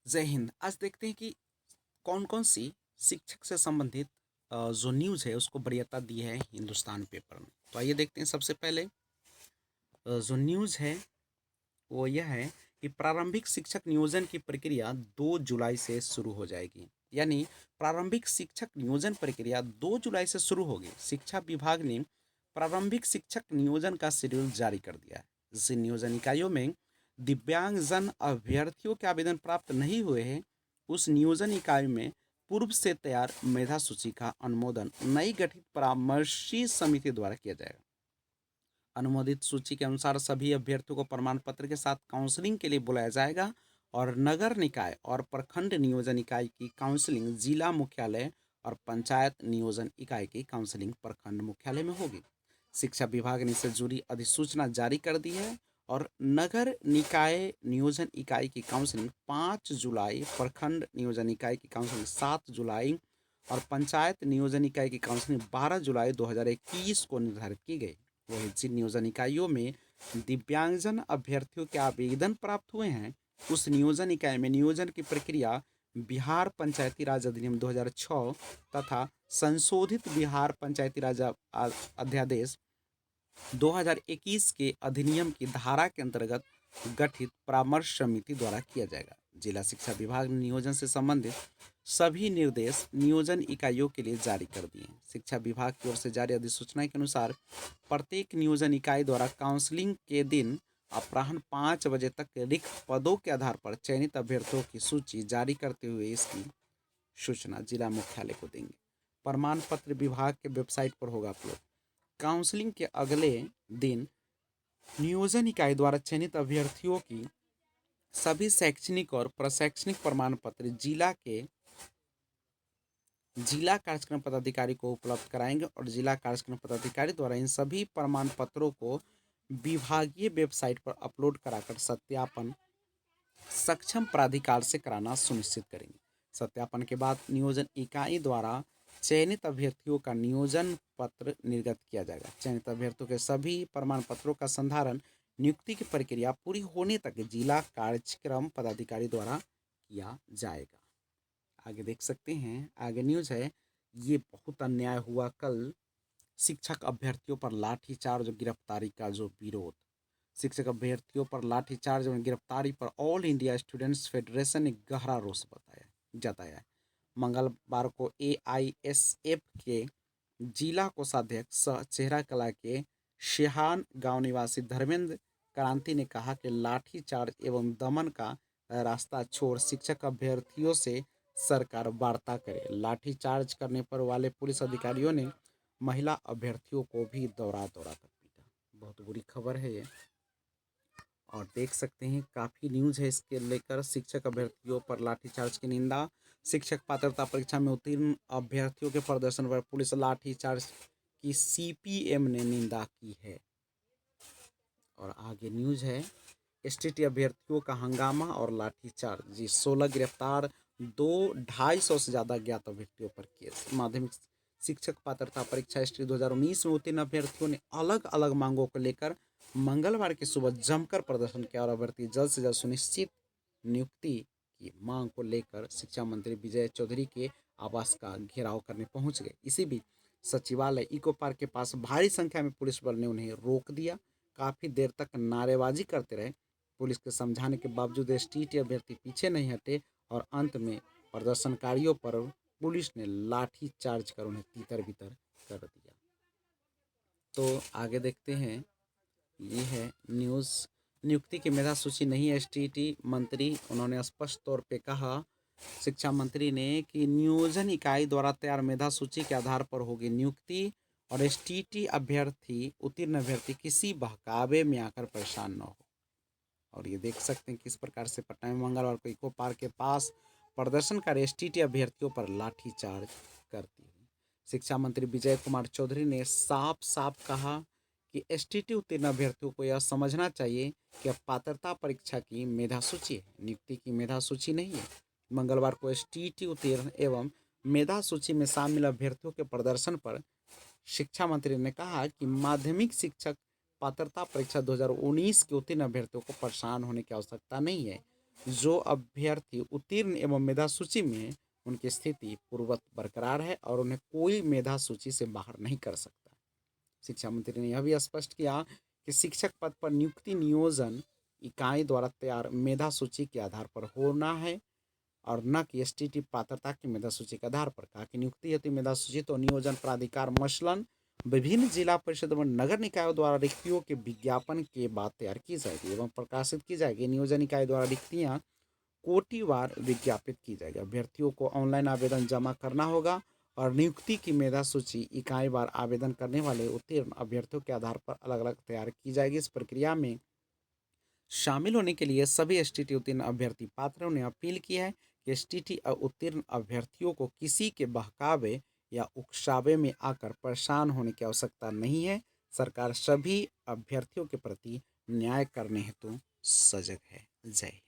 जय हिंद। आज देखते हैं कि कौन कौन सी शिक्षक से संबंधित जो न्यूज़ है उसको वरीयता दी है हिंदुस्तान पेपर में। तो आइए देखते हैं। सबसे पहले जो न्यूज़ है वो यह है कि प्रारंभिक शिक्षक नियोजन की प्रक्रिया 2 जुलाई से शुरू हो जाएगी। यानी प्रारंभिक शिक्षक नियोजन प्रक्रिया 2 जुलाई से शुरू होगी। शिक्षा विभाग ने प्रारंभिक शिक्षक नियोजन का शेड्यूल जारी कर दिया है। जिन नियोजन इकाइयों में दिव्यांगजन अभ्यर्थियों के आवेदन प्राप्त नहीं हुए हैं, उस नियोजन इकाई में पूर्व से तैयार मेधा सूची का अनुमोदन नई गठित परामर्शी समिति द्वारा किया जाएगा। अनुमोदित सूची के अनुसार सभी अभ्यर्थियों को प्रमाण पत्र के साथ काउंसलिंग के लिए बुलाया जाएगा और नगर निकाय और प्रखंड नियोजन इकाई की काउंसलिंग जिला मुख्यालय और पंचायत नियोजन इकाई की काउंसलिंग प्रखंड मुख्यालय में होगी। शिक्षा विभाग ने इससे जुड़ी अधिसूचना जारी कर दी है और नगर निकाय नियोजन इकाई की काउंसलिंग 5 जुलाई, प्रखंड नियोजन इकाई की काउंसलिंग 7 जुलाई और पंचायत नियोजन इकाई की काउंसलिंग 12 जुलाई 2021 को निर्धारित की गई। वहीं जिन नियोजन इकाइयों में दिव्यांगजन अभ्यर्थियों के आवेदन प्राप्त हुए हैं, उस नियोजन इकाई में नियोजन की प्रक्रिया बिहार पंचायती राज अधिनियम 2006 तथा संशोधित बिहार पंचायती राज अध्यादेश 2021 के अधिनियम की धारा के अंतर्गत गठित परामर्श समिति द्वारा किया जाएगा। जिला शिक्षा विभाग ने नियोजन से संबंधित सभी निर्देश नियोजन इकाइयों के लिए जारी कर दिए हैं। शिक्षा विभाग की ओर से जारी अधिसूचना के अनुसार प्रत्येक नियोजन इकाई द्वारा काउंसलिंग के दिन अपराह्न 5 बजे तक रिक्त पदों के आधार पर चयनित अभ्यर्थियों की सूची जारी करते हुए इसकी सूचना जिला मुख्यालय को देंगे। प्रमाण पत्र विभाग के वेबसाइट पर होगा अपलोड। काउंसलिंग के अगले दिन नियोजन इकाई द्वारा चयनित अभ्यर्थियों की सभी शैक्षणिक और प्रशैक्षणिक प्रमाण पत्र जिला कार्यक्रम पदाधिकारी को उपलब्ध कराएंगे और जिला कार्यक्रम पदाधिकारी द्वारा इन सभी प्रमाण पत्रों को विभागीय वेबसाइट पर अपलोड कराकर सत्यापन सक्षम प्राधिकार से कराना सुनिश्चित करेंगे। सत्यापन के बाद नियोजन इकाई द्वारा चयनित अभ्यर्थियों का नियोजन पत्र निर्गत किया जाएगा। चयनित अभ्यर्थियों के सभी प्रमाण पत्रों का संधारण नियुक्ति की प्रक्रिया पूरी होने तक जिला कार्यक्रम पदाधिकारी द्वारा किया जाएगा। आगे देख सकते हैं। आगे न्यूज़ है, ये बहुत अन्याय हुआ कल। शिक्षक अभ्यर्थियों पर लाठीचार्ज और गिरफ्तारी का जो विरोध। शिक्षक अभ्यर्थियों पर लाठीचार्ज और गिरफ्तारी पर ऑल इंडिया स्टूडेंट्स फेडरेशन ने गहरा रोष जताया है। मंगलवार को AISF के जिला कोषाध्यक्ष सह चेहरा कला के शेहान गांव निवासी धर्मेंद्र क्रांति ने कहा कि लाठीचार्ज एवं दमन का रास्ता छोड़ शिक्षक अभ्यर्थियों से सरकार वार्ता करे। लाठीचार्ज करने पर वाले पुलिस अधिकारियों ने महिला अभ्यर्थियों को भी दौड़ा दौड़ा कर पीटा। बहुत बुरी खबर है ये। और देख सकते हैं काफ़ी न्यूज़ है इसके लेकर। शिक्षक अभ्यर्थियों पर लाठीचार्ज की निंदा। शिक्षक पात्रता परीक्षा में उत्तीर्ण अभ्यर्थियों के प्रदर्शन पर पुलिस लाठीचार्ज की CPM ने निंदा की है। और आगे न्यूज़ है, STT अभ्यर्थियों का हंगामा और लाठीचार्ज। जी 16 गिरफ्तार, 250 से ज़्यादा ज्ञात अभ्यर्थियों पर केस। माध्यमिक शिक्षक पात्रता परीक्षा STT 2019 में उत्तीर्ण अभ्यर्थियों ने अलग अलग मांगों को लेकर मंगलवार की सुबह जमकर प्रदर्शन किया और अभ्यर्थी जल्द से जल्द सुनिश्चित नियुक्ति की मांग को लेकर शिक्षा मंत्री विजय चौधरी के आवास का घेराव करने पहुंच गए। इसी बीच सचिवालय इको पार्क के पास भारी संख्या में पुलिस बल ने उन्हें रोक दिया। काफ़ी देर तक नारेबाजी करते रहे। पुलिस के समझाने के बावजूद STT अभ्यर्थी पीछे नहीं हटे और अंत में प्रदर्शनकारियों पर पुलिस ने लाठी चार्ज कर उन्हें तीतर बितर कर दिया। तो आगे देखते हैं। ये है न्यूज़। नियुक्ति की मेधा सूची नहीं है। STT मंत्री उन्होंने स्पष्ट तौर पे कहा, शिक्षा मंत्री ने, कि नियोजन इकाई द्वारा तैयार मेधा सूची के आधार पर होगी नियुक्ति और STT अभ्यर्थी उत्तीर्ण अभ्यर्थी किसी बहकावे में आकर परेशान न हो। और ये देख सकते हैं किस प्रकार से पटना में मंगलवार को इको पार्क के पास प्रदर्शनकारी STT अभ्यर्थियों पर लाठीचार्ज करती हुई शिक्षा मंत्री विजय कुमार चौधरी ने साफ साफ कहा कि STT उत्तीर्ण अभ्यर्थियों को यह समझना चाहिए कि अब पात्रता परीक्षा की मेधा सूची है, नियुक्ति की मेधा सूची नहीं है। मंगलवार को STT उत्तीर्ण एवं मेधा सूची में शामिल अभ्यर्थियों के प्रदर्शन पर शिक्षा मंत्री ने कहा कि माध्यमिक शिक्षक पात्रता परीक्षा 2019 के उत्तीर्ण अभ्यर्थियों को परेशान होने की आवश्यकता नहीं है। जो अभ्यर्थी उत्तीर्ण एवं मेधा सूची में उनकी स्थिति पूर्ववत बरकरार है और उन्हें कोई मेधा सूची से बाहर नहीं कर सकता। शिक्षा मंत्री ने यह भी स्पष्ट किया कि शिक्षक पद पर नियुक्ति नियोजन इकाई द्वारा तैयार मेधा सूची के आधार पर होना है और न कि एसटीटी पात्रता की मेधा सूची के आधार पर। कहा कि नियुक्ति हेतु मेधा सूची तो नियोजन प्राधिकार मसलन विभिन्न जिला परिषद व नगर निकायों द्वारा रिक्तियों के विज्ञापन के बाद तैयार की जाएगी एवं प्रकाशित की जाएगी। नियोजन इकाई द्वारा रिक्तियां कोटिवार विज्ञापित की जाएगी। अभ्यर्थियों को ऑनलाइन आवेदन जमा करना होगा और नियुक्ति की मेधा सूची इकाई बार आवेदन करने वाले उत्तीर्ण अभ्यर्थियों के आधार पर अलग अलग तैयार की जाएगी। इस प्रक्रिया में शामिल होने के लिए सभी एसटीटी उत्तीर्ण अभ्यर्थी पात्रों ने अपील की है कि एसटीटी उत्तीर्ण अभ्यर्थियों को किसी के बहकावे या उकसावे में आकर परेशान होने की आवश्यकता नहीं है। सरकार सभी अभ्यर्थियों के प्रति न्याय करने हेतु सजग है। जय हिंद।